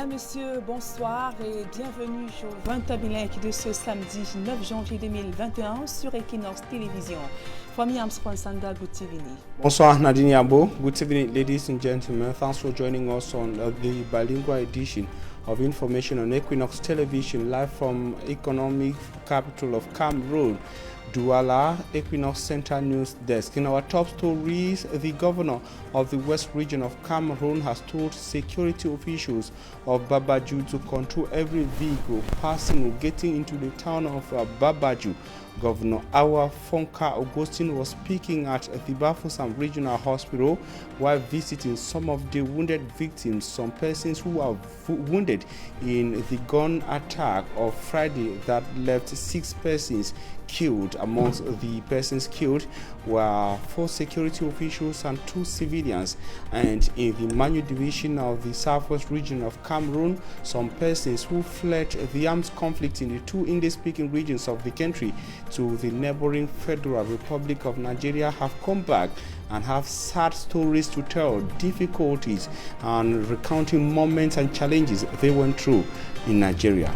Mesdames, Messieurs, bonsoir et bienvenue au 20h de ce samedi 9 janvier 2021 sur Equinox Télévision. From Sponsanda, good evening. Bonsoir Nadine Yabo. Good evening, ladies and gentlemen. Thanks for joining us on the bilingual edition of information on Equinox Television, live from economic capital of Cameroon, Douala, Equinox Center News Desk. In our top stories, the governor of the West region of Cameroon has told security officials of Babaju to control every vehicle passing or getting into the town of Babaju. Governor Awa Fonka Augustine was speaking at the Bafoussam Regional Hospital while visiting some of the wounded victims, some persons who were wounded in the gun attack of Friday that left 6 persons killed. Amongst the persons killed were 4 security officials and 2 civilians. And in the Manu division of the Southwest region of Cameroon, some persons who fled the armed conflict in the 2 English-speaking regions of the country to the neighboring Federal Republic of Nigeria have come back and have sad stories to tell, difficulties and recounting moments and challenges they went through in Nigeria.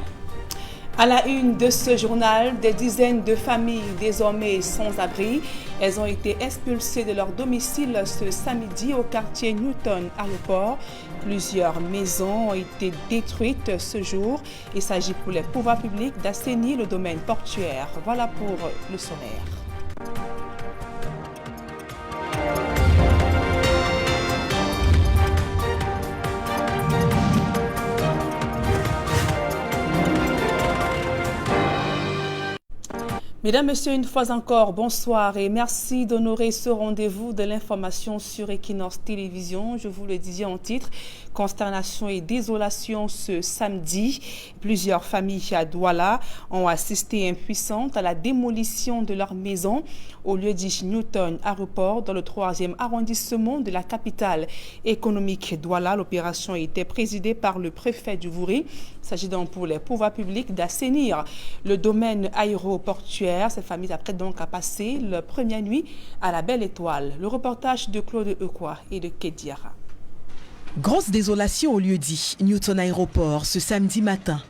À la une de ce journal, des dizaines de familles désormais sans abri. Elles ont été expulsées de leur domicile ce samedi au quartier Newton à Aéroport. Plusieurs maisons ont été détruites ce jour. Il s'agit pour les pouvoirs publics d'assainir le domaine portuaire. Voilà pour le sommaire. Mesdames, Messieurs, une fois encore, bonsoir et merci d'honorer ce rendez-vous de l'information sur Equinox Télévision. Je vous le disais en titre, consternation et désolation ce samedi. Plusieurs familles à Douala ont assisté impuissantes à la démolition de leur maison au lieu dit Newton Aéroport dans le 3e arrondissement de la capitale économique Douala. L'opération a été présidée par le préfet du Vouri. Il s'agit donc pour les pouvoirs publics d'assainir le domaine aéroportuaire. Cette famille apprête donc à passer la première nuit à la Belle Étoile. Le reportage de Claude Eukwa et de Kediara. Grosse désolation au lieu dit Newton Aéroport ce samedi matin.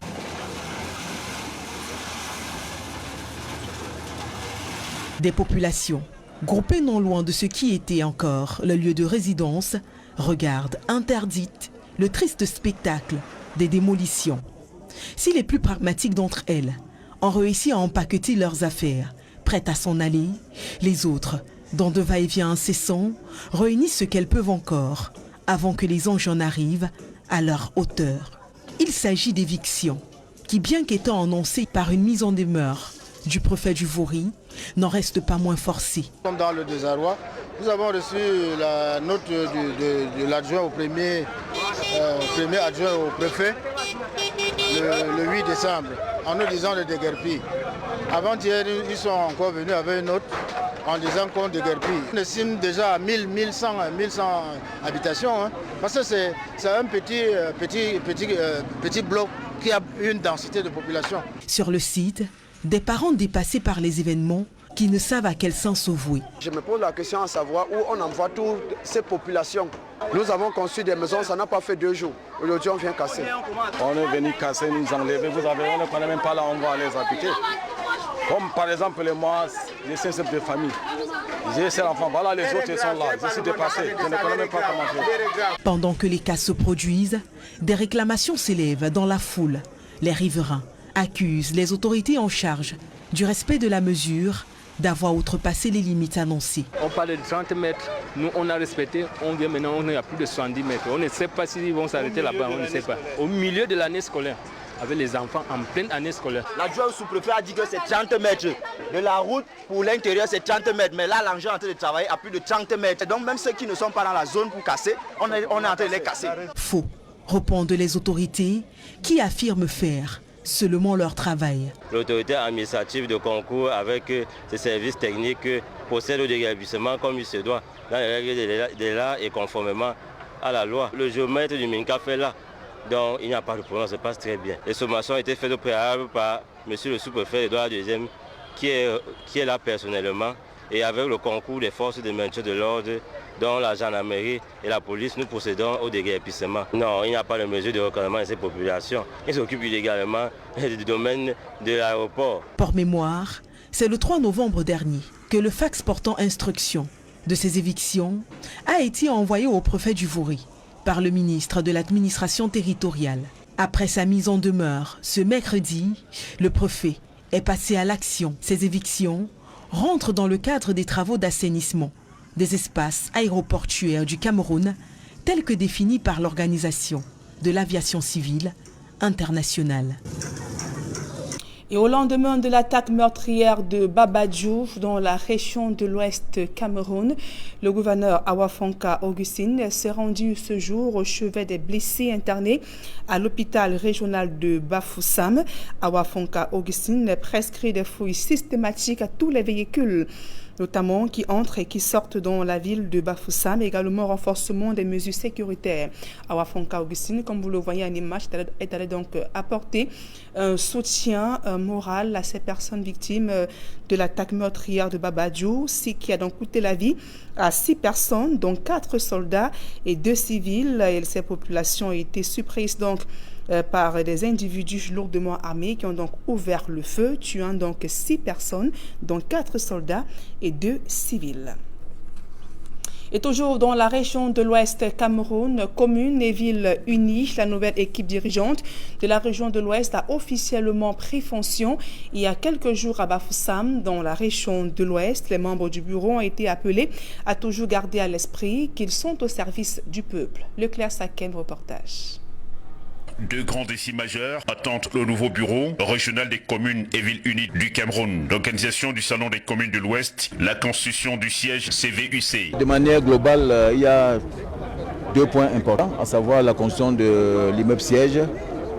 Des populations, groupées non loin de ce qui était encore le lieu de résidence, regardent interdites le triste spectacle des démolitions. Si les plus pragmatiques d'entre elles ont réussi à empaqueter leurs affaires, prêtes à s'en aller, les autres, dans de va-et-vient incessants, réunissent ce qu'elles peuvent encore, avant que les engins n'arrivent à leur hauteur. Il s'agit d'évictions, qui bien qu'étant annoncées par une mise en demeure du préfet du Vouri, n'en restent pas moins forcées. Comme dans le désarroi, nous avons reçu la note de l'adjoint au premier adjoint au préfet le 8 décembre, en nous disant de déguerpir. Avant-hier, ils sont encore venus avec une note en disant qu'on déguerpit. On estime déjà à 1100 habitations, hein, parce que c'est un petit bloc qui a une densité de population. Sur le site, des parents dépassés par les événements qui ne savent à quel sens se vouer. Je me pose la question à savoir où on envoie toutes ces populations. Nous avons construit des maisons, ça n'a pas fait 2 jours. Aujourd'hui, on vient casser. On est venu casser, nous enlever. On ne connaît même pas là où on va les habiter. Comme par exemple, moi, les 5 chefs de famille. J'ai 7 enfants, voilà les autres ils sont là. Je suis dépassé, je ne connais même pas comment faire. Pendant que les cas se produisent, des réclamations s'élèvent dans la foule. Les riverains accusent les autorités en charge du respect de la mesure, d'avoir outrepassé les limites annoncées. On parle de 30 mètres, nous on a respecté, on vient maintenant, on est à plus de 70 mètres. On ne sait pas s'ils vont s'arrêter là-bas, on ne sait pas. Au milieu de l'année scolaire, avec les enfants en pleine année scolaire. L'adjoint sous-préfet a dit que c'est 30 mètres. De la route pour l'intérieur, c'est 30 mètres. Mais là, l'engin est en train de travailler à plus de 30 mètres. Donc même ceux qui ne sont pas dans la zone pour casser, on est en train de les casser. Faux, répondent les autorités qui affirment faire seulement leur travail. L'autorité administrative de concours avec ses services techniques procède au déguerpissement comme il se doit, dans les règles de l'art et conformément à la loi. Le géomètre du Minka fait là, donc il n'y a pas de problème, ça se passe très bien. Les sommations ont été faites au préalable par monsieur le sous-préfet Edouard II qui est là personnellement et avec le concours des forces de maintien de l'ordre dont la gendarmerie et la police, nous procédons au déguerpissement. Non, il n'y a pas de mesure de recadrement de ces populations. Ils s'occupent illégalement du domaine de l'aéroport. Pour mémoire, c'est le 3 novembre dernier que le fax portant instruction de ces évictions a été envoyé au préfet du Vouri par le ministre de l'administration territoriale. Après sa mise en demeure, ce mercredi, le préfet est passé à l'action. Ces évictions rentrent dans le cadre des travaux d'assainissement des espaces aéroportuaires du Cameroun tels que définis par l'Organisation de l'aviation civile internationale. Et au lendemain de l'attaque meurtrière de Babadjou dans la région de l'Ouest Cameroun, le gouverneur Awafonka Augustine s'est rendu ce jour au chevet des blessés internés à l'hôpital régional de Bafoussam. Awafonka Augustine prescrit des fouilles systématiques à tous les véhicules, notamment qui entrent et qui sortent dans la ville de Bafoussam, également renforcement des mesures sécuritaires. Awafonka Augustine, comme vous le voyez en image, est allé donc apporter un soutien moral à ces personnes victimes de l'attaque meurtrière de Babadjou, qui a donc coûté la vie à 6 personnes, dont 4 soldats et 2 civils. Et ces populations ont été surprises donc par des individus lourdement armés qui ont donc ouvert le feu, tuant donc 6 personnes, dont 4 soldats et 2 civils. Et toujours dans la région de l'Ouest Cameroun, communes et villes unies, la nouvelle équipe dirigeante de la région de l'Ouest a officiellement pris fonction il y a quelques jours à Bafoussam, dans la région de l'Ouest. Les membres du bureau ont été appelés à toujours garder à l'esprit qu'ils sont au service du peuple. Leclerc Sakem, reportage. 2 grands défis majeurs attendent le nouveau bureau régional des communes et villes unies du Cameroun. L'organisation du Salon des communes de l'Ouest, la constitution du siège CVUC. De manière globale, il y a 2 points importants, à savoir la construction de l'immeuble siège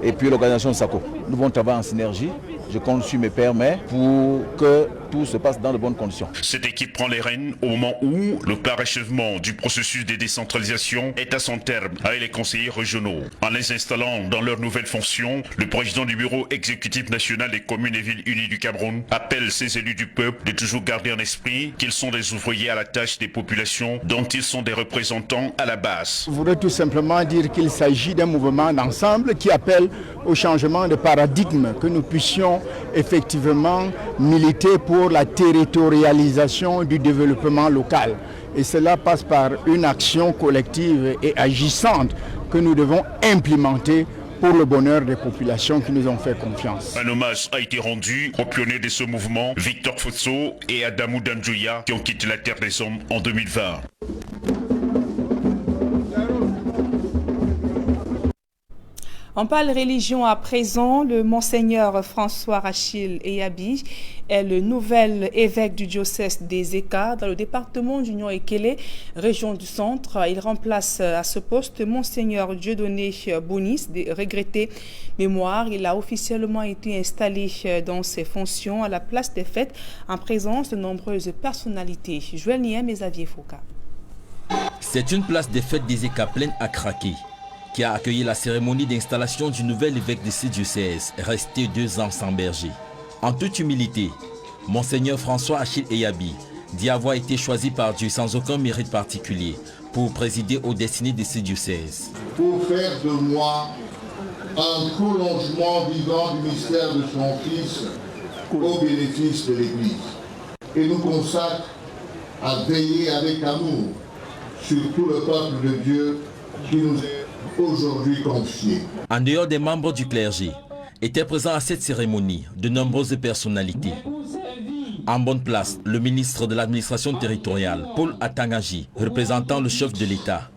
et puis l'organisation de SACO. Nous devons travailler en synergie. Je compte sur mes pairs, mais pour que tout se passe dans de bonnes conditions. Cette équipe prend les rênes au moment où le parachèvement du processus de décentralisation est à son terme avec les conseillers régionaux. En les installant dans leurs nouvelles fonctions, le président du bureau exécutif national des communes et villes unies du Cameroun appelle ses élus du peuple de toujours garder en esprit qu'ils sont des ouvriers à la tâche des populations dont ils sont des représentants à la base. Je voudrais tout simplement dire qu'il s'agit d'un mouvement d'ensemble qui appelle au changement de paradigme, que nous puissions effectivement militer pour la territorialisation du développement local. Et cela passe par une action collective et agissante que nous devons implémenter pour le bonheur des populations qui nous ont fait confiance. Un hommage a été rendu aux pionniers de ce mouvement, Victor Fosso et Adamou Danjoya, qui ont quitté la terre des hommes en 2020. On parle religion à présent. Le monseigneur François Achille Eyabi est le nouvel évêque du diocèse des Eka dans le département d'Union Ekele, région du centre. Il remplace à ce poste monseigneur Dieudonné Bonis, de regretté mémoire. Il a officiellement été installé dans ses fonctions à la place des fêtes en présence de nombreuses personnalités. Joël Niem et Xavier Foucault. C'est une place des fêtes des Eka pleine à craquer, qui a accueilli la cérémonie d'installation du nouvel évêque de ce diocèse, resté 2 ans sans berger. En toute humilité, monseigneur François Achille Eyabi dit avoir été choisi par Dieu sans aucun mérite particulier pour présider aux destinées de ce diocèse. Pour faire de moi un prolongement vivant du mystère de son Fils au bénéfice de l'Église. Et nous consacre à veiller avec amour sur tout le peuple de Dieu qui nous est aujourd'hui confié. En dehors des membres du clergé, étaient présents à cette cérémonie de nombreuses personnalités. En bonne place, le ministre de l'administration territoriale, Paul Atangaji, représentant le chef de l'État.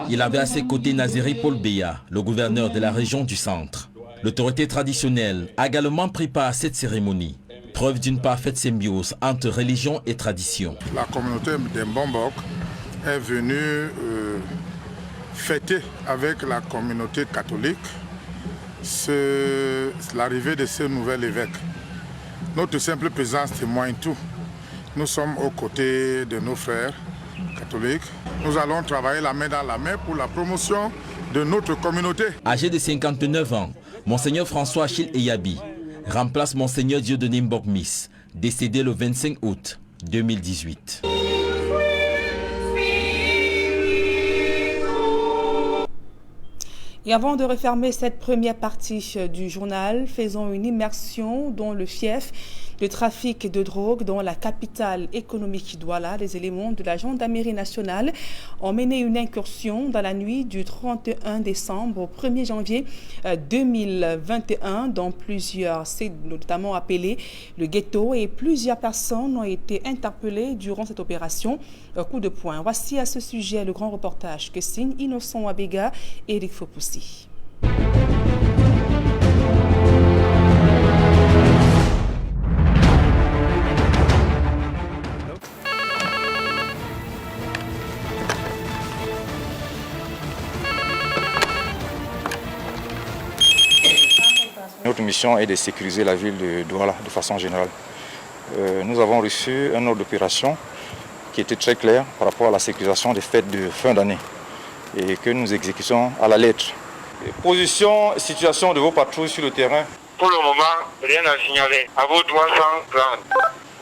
Il avait à ses côtés Naziri Paul Beya, le gouverneur de la région du centre. L'autorité traditionnelle a également pris part à cette cérémonie, preuve d'une parfaite symbiose entre religion et tradition. La communauté de Mbombok est venue fêter avec la communauté catholique l'arrivée de ce nouvel évêque. Notre simple présence témoigne tout. Nous sommes aux côtés de nos frères catholiques. Nous allons travailler la main dans la main pour la promotion de notre communauté. Âgé de 59 ans, monseigneur François Achille Eyabi remplace monseigneur Dieudonné Mbokmis, décédé le 25 août 2018. Et avant de refermer cette première partie du journal, faisons une immersion dans le fief de trafic de drogue dans la capitale économique Douala. Les éléments de la gendarmerie nationale ont mené une incursion dans la nuit du 31 décembre au 1er janvier 2021 dans plusieurs sites, notamment appelés le ghetto, et plusieurs personnes ont été interpellées durant cette opération. Coup de poing. Voici à ce sujet le grand reportage que signe Innocent Abega et Eric Fopoussi. Notre mission est de sécuriser la ville de Douala de façon générale. Nous avons reçu un ordre d'opération qui était très clair par rapport à la sécurisation des fêtes de fin d'année et que nous exécutons à la lettre. Position, situation de vos patrouilles sur le terrain. Pour le moment, rien à signaler. À vos 330.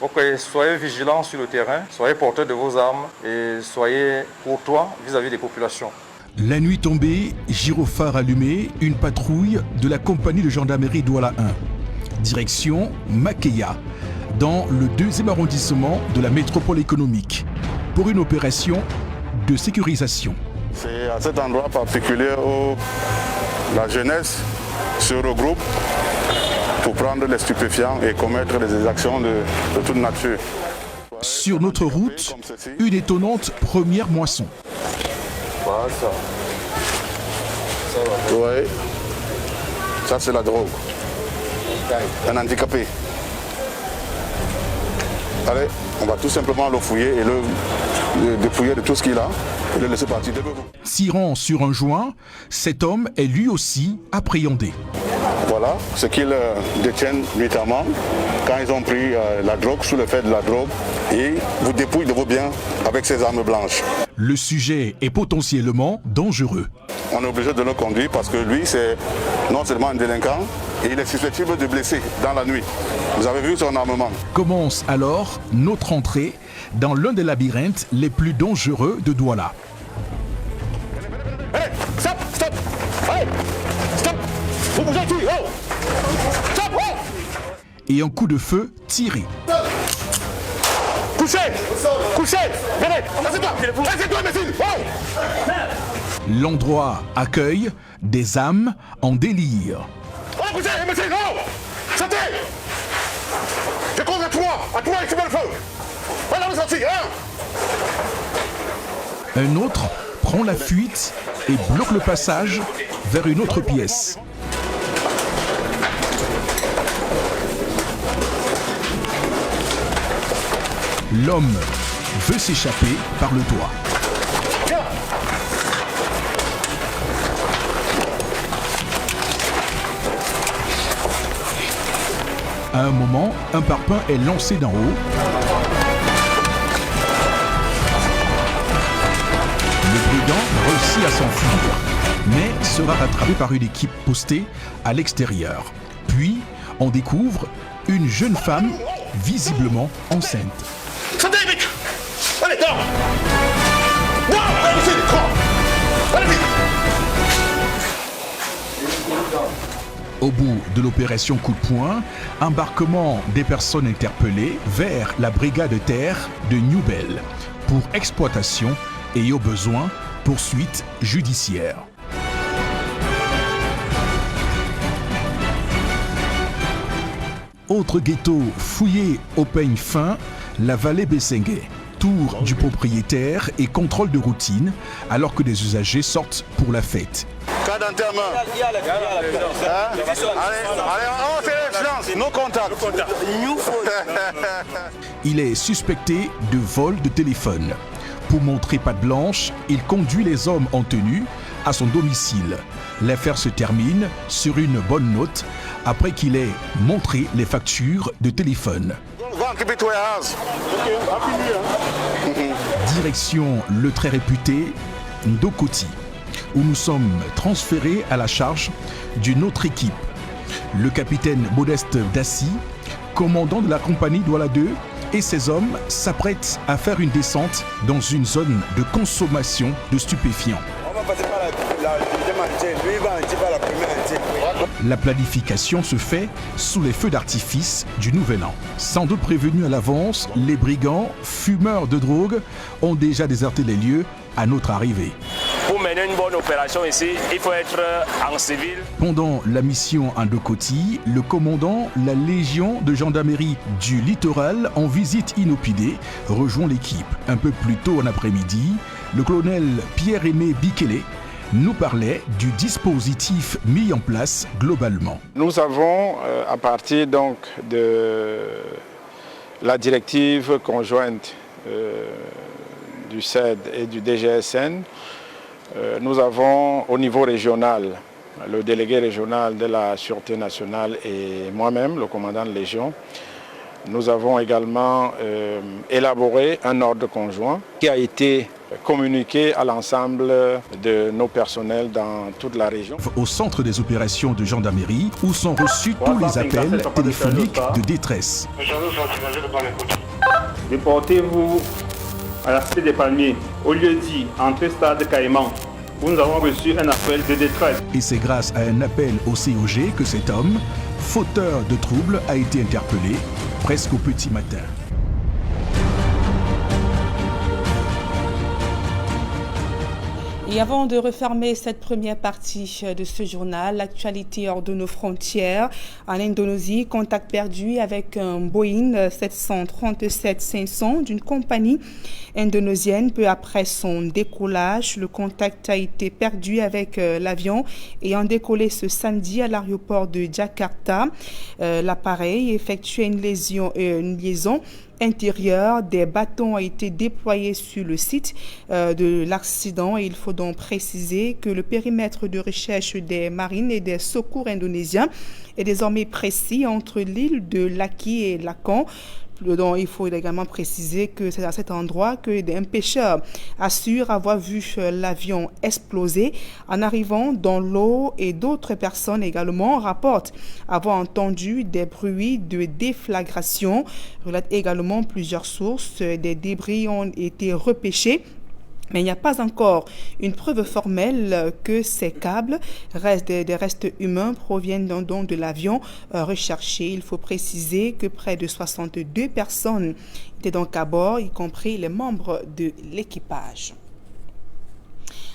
Ok, soyez vigilants sur le terrain, soyez porteurs de vos armes et soyez courtois vis-à-vis des populations. La nuit tombée, gyrophare allumé, une patrouille de la compagnie de gendarmerie Douala 1. Direction Makeya, dans le 2e arrondissement de la métropole économique, pour une opération de sécurisation. C'est à cet endroit particulier où la jeunesse se regroupe pour prendre les stupéfiants et commettre des exactions de toute nature. Sur notre route, une étonnante première moisson. Ça. Ouais. Ça c'est la drogue. Un handicapé. Allez, on va tout simplement le fouiller et le dépouiller de tout ce qu'il a et le laisser partir. Tirant sur un joint, cet homme est lui aussi appréhendé. Voilà ce qu'ils détiennent notamment quand ils ont pris la drogue, sous le fait de la drogue, et vous dépouillent de vos biens avec ces armes blanches. Le sujet est potentiellement dangereux. On est obligé de le conduire parce que lui, c'est non seulement un délinquant, et il est susceptible de blesser dans la nuit. Vous avez vu son armement. Commence alors notre entrée dans l'un des labyrinthes les plus dangereux de Douala. Hey, stop, stop, hey, stop, vous bougez ici, oh, stop, oh. Et un coup de feu tiré. Couchez, couchez, venez, assieds-toi, imbécile, oh. L'endroit accueille des âmes en délire. Oh, couchez, imbécile, oh, sortez. Je compte à toi, et tu mets le feu. Voilà, vous sortez, hein. Un autre prend la fuite et bloque le passage vers une autre pièce. L'homme veut s'échapper par le toit. À un moment, un parpaing est lancé d'en haut. Le brigand réussit à s'enfuir, mais sera rattrapé par une équipe postée à l'extérieur. Puis, on découvre une jeune femme visiblement enceinte. Sortez vite. Allez, dors. Non, allez-y, crois. Allez vite. Au bout de l'opération coup de poing, embarquement des personnes interpellées vers la brigade de terre de Newbell pour exploitation et au besoin poursuite judiciaire. Autre ghetto fouillé au peigne fin, la vallée Bessengue. Tour du propriétaire et contrôle de routine alors que des usagers sortent pour la fête. Cas d'enterrement. Allez, on fait silence, no contact. Il est suspecté de vol de téléphone. Pour montrer patte blanche, il conduit les hommes en tenue à son domicile. L'affaire se termine sur une bonne note après qu'il ait montré les factures de téléphone. Direction le très réputé Ndokoti, où nous sommes transférés à la charge d'une autre équipe. Le capitaine Modeste Dassi, commandant de la compagnie Douala 2, et ses hommes s'apprêtent à faire une descente dans une zone de consommation de stupéfiants. On va passer par la deuxième La planification se fait sous les feux d'artifice du Nouvel An. Sans doute prévenus à l'avance, les brigands, fumeurs de drogue, ont déjà déserté les lieux à notre arrivée. Pour mener une bonne opération ici, il faut être en civil. Pendant la mission Indokoti, le commandant, la Légion de gendarmerie du littoral, en visite inopinée, rejoint l'équipe. Un peu plus tôt en après-midi, le colonel Pierre-Aimé Bikele nous parlait du dispositif mis en place globalement. Nous avons, à partir donc de la directive conjointe du CED et du DGSN, nous avons au niveau régional, le délégué régional de la Sûreté nationale et moi-même, le commandant de Légion, nous avons également élaboré un ordre conjoint qui a été communiqué à l'ensemble de nos personnels dans toute la région. Au centre des opérations de gendarmerie, où sont reçus tous les appels téléphoniques de détresse. Déportez-vous à la cité des Palmiers, au lieu dit, entrée stade Caïman, où nous avons reçu un appel de détresse. Et c'est grâce à un appel au COG que cet homme, fauteur de troubles, a été interpellé presque au petit matin. Et avant de refermer cette première partie de ce journal, l'actualité hors de nos frontières, en Indonésie, contact perdu avec un Boeing 737-500 d'une compagnie indonésienne. Peu après son décollage, le contact a été perdu avec l'avion ayant décollé ce samedi à l'aéroport de Jakarta. L'appareil effectuait une liaison intérieure. Des bâtons ont été déployés sur le site de l'accident et il faut donc préciser que le périmètre de recherche des marines et des secours indonésiens est désormais précis entre l'île de Laki et Lakon. Donc, il faut également préciser que c'est à cet endroit que un pêcheur assure avoir vu l'avion exploser en arrivant dans l'eau et d'autres personnes également rapportent avoir entendu des bruits de déflagration. Relate également plusieurs sources. Des débris ont été repêchés. Mais il n'y a pas encore une preuve formelle que ces câbles, des restes humains, proviennent donc de l'avion recherché. Il faut préciser que près de 62 personnes étaient donc à bord, y compris les membres de l'équipage.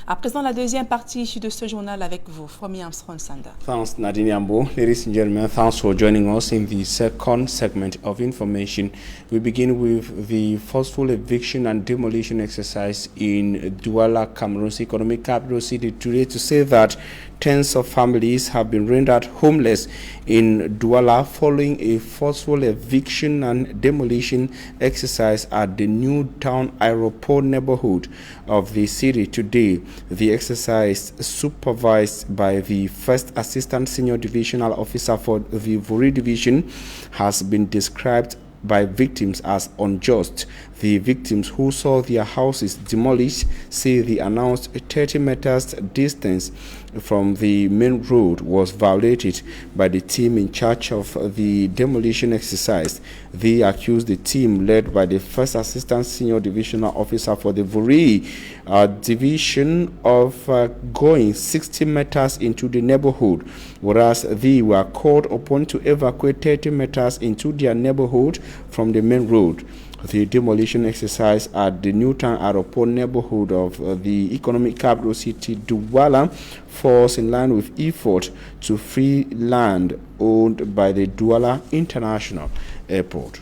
À présent, la deuxième partie de ce journal avec vous, Fomi Armstrong Sanda. Thanks, Nadine Yambo. Ladies and gentlemen, thanks for joining us in the second segment of information. We begin with the forceful eviction and demolition exercise in Douala, Cameroon's economic capital city today, to say that tens of families have been rendered homeless in Douala following a forceful eviction and demolition exercise at the New Town Aeroport neighborhood of the city today. The exercise, supervised by the First Assistant Senior Divisional Officer for the Vuri Division, has been described by victims as unjust. The victims who saw their houses demolished say the announced 30 meters distance from the main road was violated by the team in charge of the demolition exercise. They accused the team led by the First Assistant Senior Divisional Officer for the Vuri Division of going 60 meters into the neighborhood, whereas they were called upon to evacuate 30 meters into their neighborhood from the main road. The demolition exercise at the Newtown Aeroport neighborhood of the economic capital city Douala falls in line with effort to free land owned by the Douala International Airport.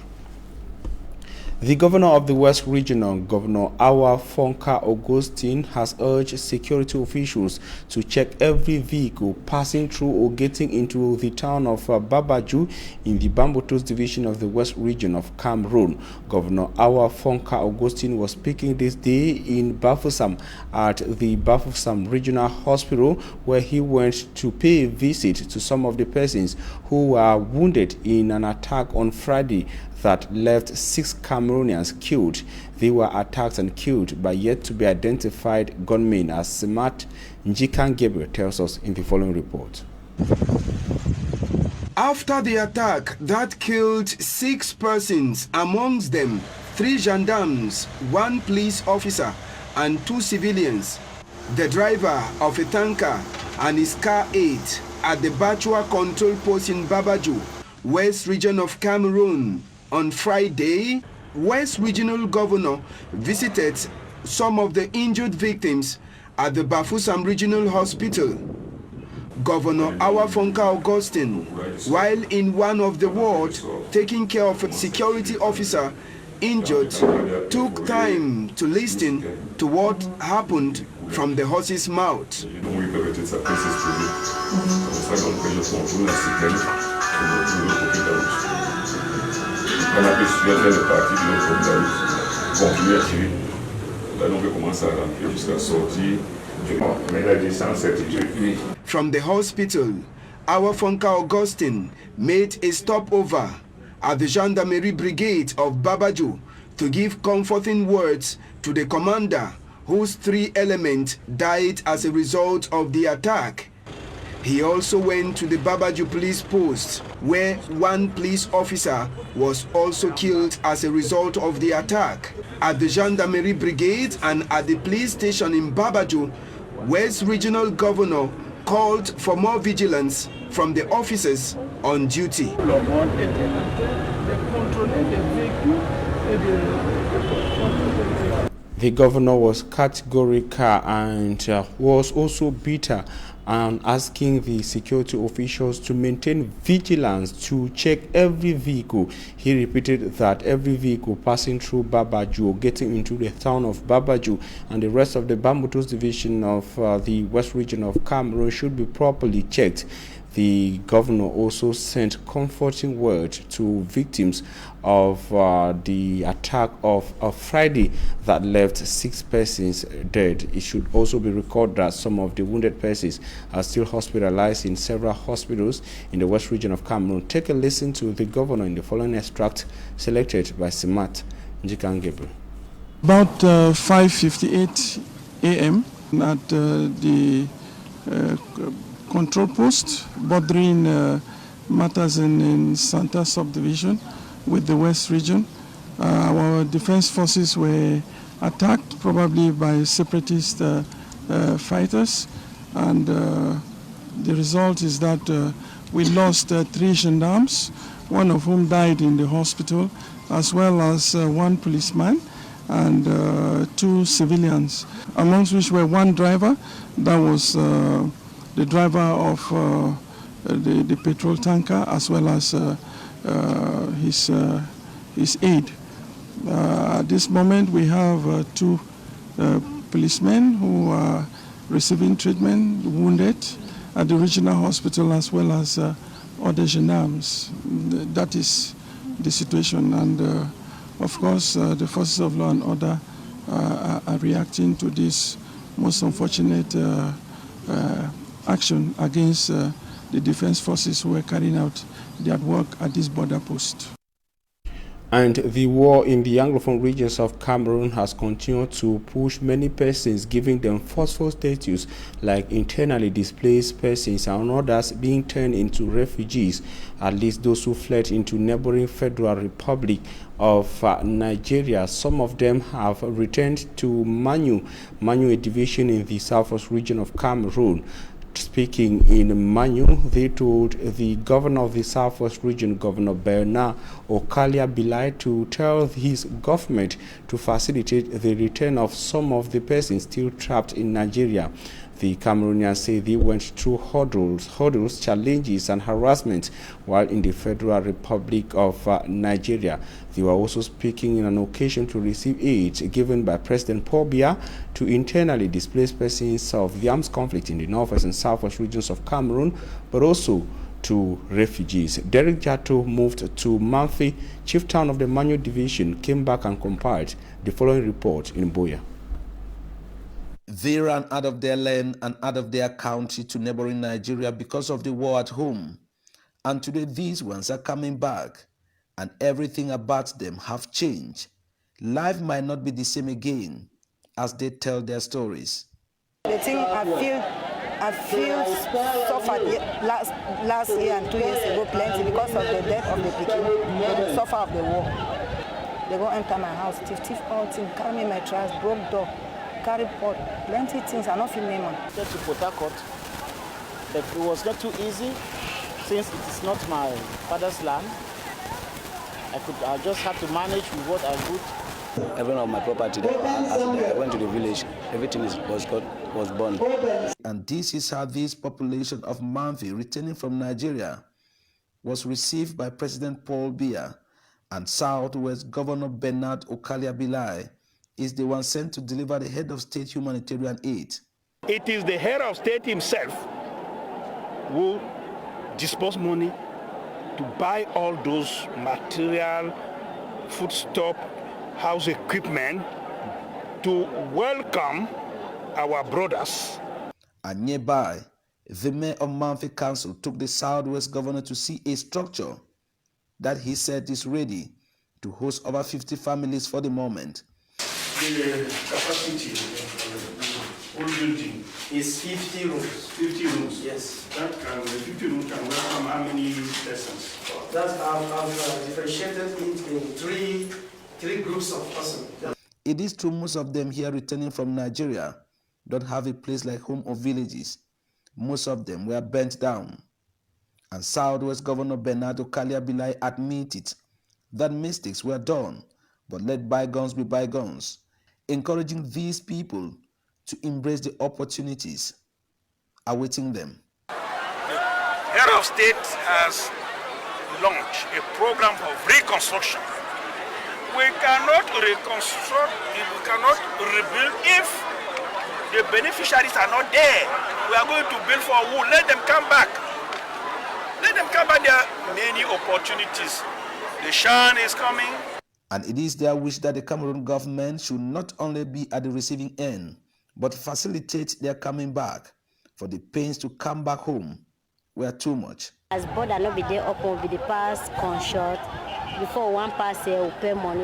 The governor of the West Regional, Governor Awa Fonka Augustine, has urged security officials to check every vehicle passing through or getting into the town of Babaju in the Bambutus division of the West Region of Cameroon. Governor Awa Fonka Augustine was speaking this day in Bafoussam at the Bafoussam Regional Hospital, where he went to pay a visit to some of the persons who were wounded in an attack on Friday that left 6 Cameroonians killed. They were attacked and killed by yet to be identified gunmen, as Smart Njikan Gabriel tells us in the following report. After the attack that killed 6 persons, amongst them 3 gendarmes, 1 police officer and 2 civilians, the driver of a tanker and his car 8 at the Bachua control post in Babaju, West Region of Cameroon. On Friday, West Regional Governor visited some of the injured victims at the Bafoussam Regional Hospital. Governor Awafonka Augustine, while in one of the wards taking care of a security officer injured, took time to listen to what happened from the horse's mouth. From the hospital, Awafonka Augustine made a stopover at the Gendarmerie Brigade of Babaju to give comforting words to the commander, whose 3 elements died as a result of the attack. He also went to the Babaju police post, where 1 police officer was also killed as a result of the attack. At the Gendarmerie Brigade and at the police station in Babaju, West Regional Governor called for more vigilance from the officers on duty. The governor was categorical and was also bitter and asking the security officials to maintain vigilance to check every vehicle. He repeated that every vehicle passing through Babaju or getting into the town of Babaju and the rest of the Bambutos division of the West Region of Cameroon should be properly checked. The governor also sent comforting word to victims of the attack of Friday that left 6 persons dead. It should also be recorded that some of the wounded persons are still hospitalized in several hospitals in the West Region of Cameroon. Take a listen to the governor in the following extract selected by Simat Njikangebel. About 5:58 a.m. at the control post bordering matters in Santa subdivision with the West Region. Our defense forces were attacked probably by separatist fighters, and the result is that we lost 3 gendarmes, 1 of whom died in the hospital, as well as 1 policeman and 2 civilians, amongst which were 1 driver, that was the driver of the petrol tanker, as well as his aide. At this moment, we have 2 policemen who are receiving treatment, wounded, at the regional hospital, as well as other gendarmes. That is the situation, and of course, the forces of law and order are reacting to this most unfortunate action against the defense forces who are carrying out their work at this border post. And the war in the Anglophone regions of Cameroon has continued to push many persons, giving them forceful status like internally displaced persons and others being turned into refugees, at least those who fled into neighboring Federal Republic of Nigeria. Some of them have returned to Manu, a division in the southwest region of Cameroon. Speaking in Manu, they told the governor of the southwest region, Governor Bernard Okalia Bilai, to tell his government to facilitate the return of some of the persons still trapped in Nigeria. The Cameroonians say they went through hurdles, challenges and harassment while in the Federal Republic of Nigeria. They were also speaking in an occasion to receive aid given by President Paul Biya to internally displaced persons of the armed conflict in the northwest and southwest regions of Cameroon, but also to refugees. Derek Jato moved to Manfi, chief town of the Manu division, came back and compiled the following report in Boya. They ran out of their land and out of their country to neighboring Nigeria because of the war at home. And today these ones are coming back, and everything about them have changed. Life might not be the same again as they tell their stories. The thing I feel suffered last year and 2 years ago plenty because of the death of the Pekin, the suffer of the war. They go enter my house, thief all things, carry me my trash, broke door, carry pot, plenty things. I don't feel name. To Port Harcourt, but it was not too easy since it is not my father's land. I just had to manage with what I could. Everyone on my property, I went to the village, everything was burned. And this is how this population of Manfi returning from Nigeria was received by President Paul Biya, and Southwest Governor Bernard Okalia-Bilai is the one sent to deliver the head of state humanitarian aid. It is the head of state himself who disburse money to buy all those material, foodstuff, house equipment to welcome our brothers. And nearby, the mayor of Manfi Council took the Southwest governor to see a structure that he said is ready to host over 50 families for the moment. The capacity of the whole building is 50 rooms. 50 rooms? Yes. That can, the 50 rooms can welcome how many persons? That's I've differentiated it in three groups of persons. It is true most of them here returning from Nigeria don't have a place like home or villages. Most of them were burnt down. And Southwest Governor Bernard Okalia-Bilai admitted that mistakes were done, but let bygones be bygones, encouraging these people to embrace the opportunities awaiting them. The head of state has launched a program of reconstruction. We cannot reconstruct, we cannot rebuild if the beneficiaries are not there. We are going to build for who? Let them come back. Let them come back. There are many opportunities. The Shan is coming. And it is their wish that the Cameroon government should not only be at the receiving end, but facilitate their coming back, for the pains to come back home were too much. As border not be there open, be the pass construct. Before one pass here, we pay money,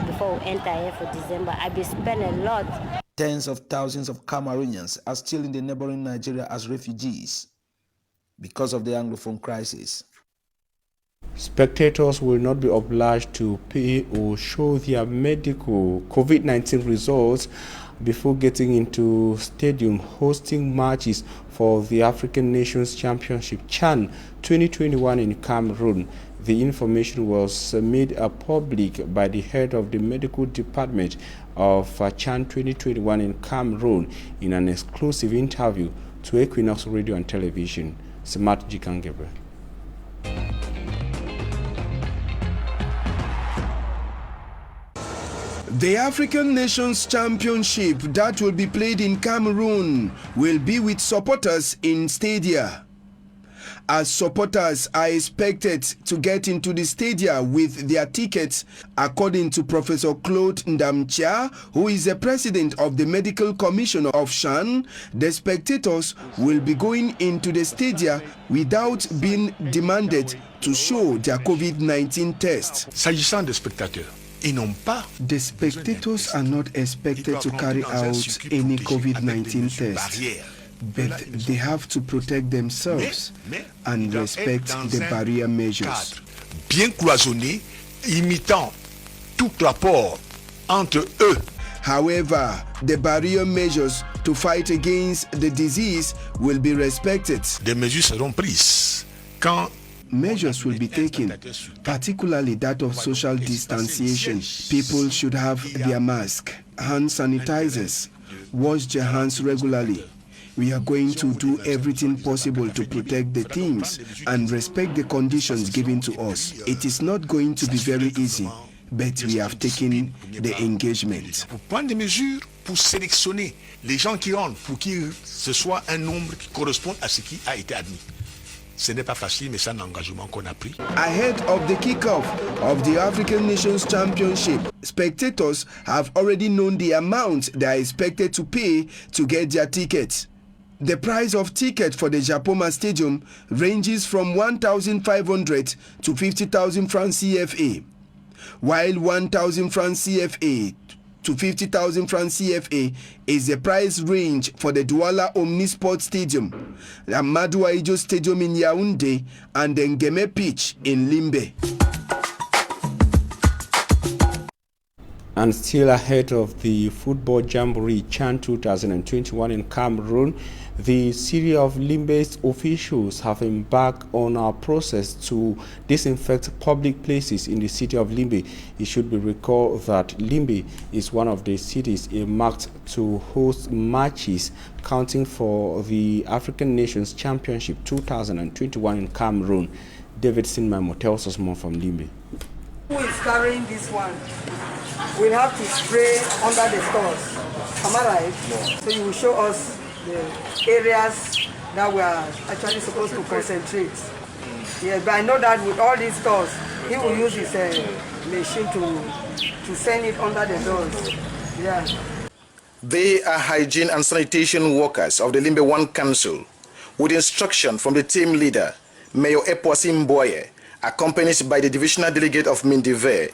before we enter here for December. I be spend a lot. Tens of thousands of Cameroonians are still in the neighboring Nigeria as refugees because of the Anglophone crisis. Spectators will not be obliged to pay or show their medical COVID-19 results before getting into stadium hosting matches for the African Nations Championship CHAN 2021 in Cameroon. The information was made public by the head of the medical department of CHAN 2021 in Cameroon in an exclusive interview to Equinox Radio and Television. Smart Jikangebre. The African Nations Championship that will be played in Cameroon will be with supporters in stadia. As supporters are expected to get into the stadia with their tickets, according to Professor Claude Ndamtia, who is the president of the Medical Commission of CHAN, the spectators will be going into the stadia without being demanded to show their COVID-19 test. S'agissant des spectateurs, the spectators are not expected to carry out any COVID-19 test, but they have to protect themselves and respect the barrier measures. Bien cloisonné, imitant tout rapport entre eux. However, the barrier measures to fight against the disease will be respected. Des mesures seront prises quand measures will be taken, particularly that of social distanciation. People should have their mask, hand sanitizers, wash their hands regularly. We are going to do everything possible to protect the teams and respect the conditions given to us. It is not going to be very easy, but we have taken the engagement. Pour prendre des mesures pour sélectionner les gens qui rentrent, pour que ce soit un nombre qui corresponde à ce qui a été admis. Ce n'est pas facile, mais c'est un engagement qu'on a pris. Ahead of the kickoff of the African Nations Championship, spectators have already known the amount they are expected to pay to get their tickets. The price of ticket for the Japoma Stadium ranges from 1,500 to 50,000 francs CFA, while 1,000 francs CFA to 50,000 francs CFA is the price range for the Douala Omnisport Stadium, the Amadou Ahidjo Stadium in Yaoundé, and the Ngeme Pitch in Limbe. And still ahead of the Football Jamboree Chan 2021 in Cameroon, the city of Limbe's officials have embarked on a process to disinfect public places in the city of Limbe. It should be recalled that Limbe is one of the cities earmarked to host matches counting for the African Nations Championship 2021 in Cameroon. David Sinmamo tells us more from Limbe. Who is carrying this one? We'll have to spray under the stores. Am I right? No. So you will show us the areas that we are actually supposed to concentrate. Yeah, but I know that with all these stores, he will use his machine to send it under the doors. Yeah. They are hygiene and sanitation workers of the Limbe 1 Council, with instruction from the team leader, Mayor Epoasi Mboye, accompanied by the divisional delegate of Mindive.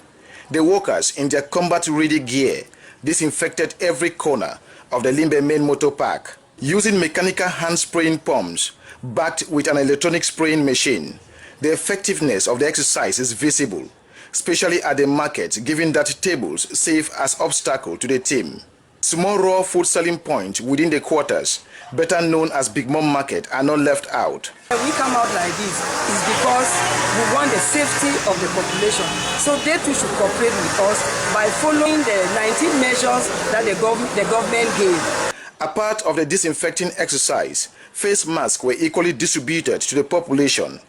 The workers, in their combat-ready gear, disinfected every corner of the Limbe main motor park using mechanical hand-spraying pumps backed with an electronic spraying machine. The effectiveness of the exercise is visible, especially at the market, given that tables serve as obstacle to the team. Small raw food selling points within the quarters, better known as Big Mom Market, are not left out. We come out like this is because we want the safety of the population. So they too should cooperate with us by following the 19 measures that the government gave. A part of the disinfecting exercise, face masks were equally distributed to the population,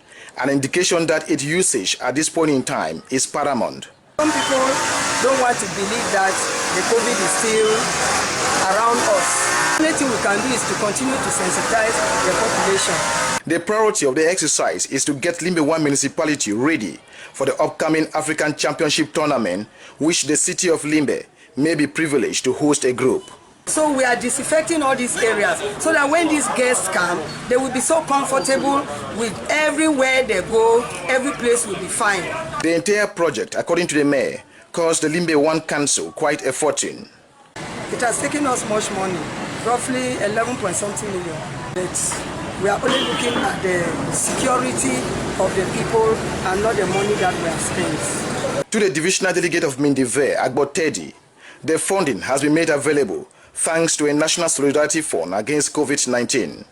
an indication that its usage at this point in time is paramount. Some people don't want to believe that the COVID is still around us. The only thing we can do is to continue to sensitize the population. The priority of the exercise is to get Limbe 1 municipality ready for the upcoming African Championship tournament, which the city of Limbe may be privileged to host a group. So we are disinfecting all these areas so that when these guests come, they will be so comfortable with everywhere they go, every place will be fine. The entire project, according to the mayor, cost the Limbe 1 Council quite a fortune. It has taken us much money, roughly 11-point-something million. But we are only looking at the security of the people and not the money that we have spent. To the divisional delegate of Mindive, Agbo Teddy, the funding has been made available thanks to a national solidarity fund against COVID-19.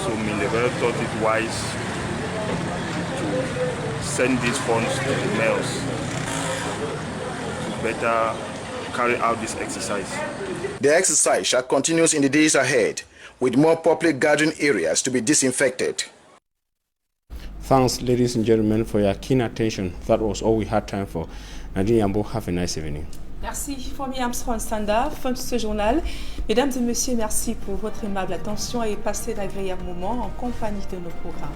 So Mindive thought it wise to send these funds to the mayors to better carry out this exercise. The exercise shall continue in the days ahead, with more public gathering areas to be disinfected. Thanks, ladies and gentlemen, for your keen attention. That was all we had time for. Nadine Yambo, have a nice evening. Merci, Fomi Armstrong Sanda. Fin de ce journal. Mesdames et messieurs, merci pour votre aimable attention et passez d'agréables moments en compagnie de nos programmes.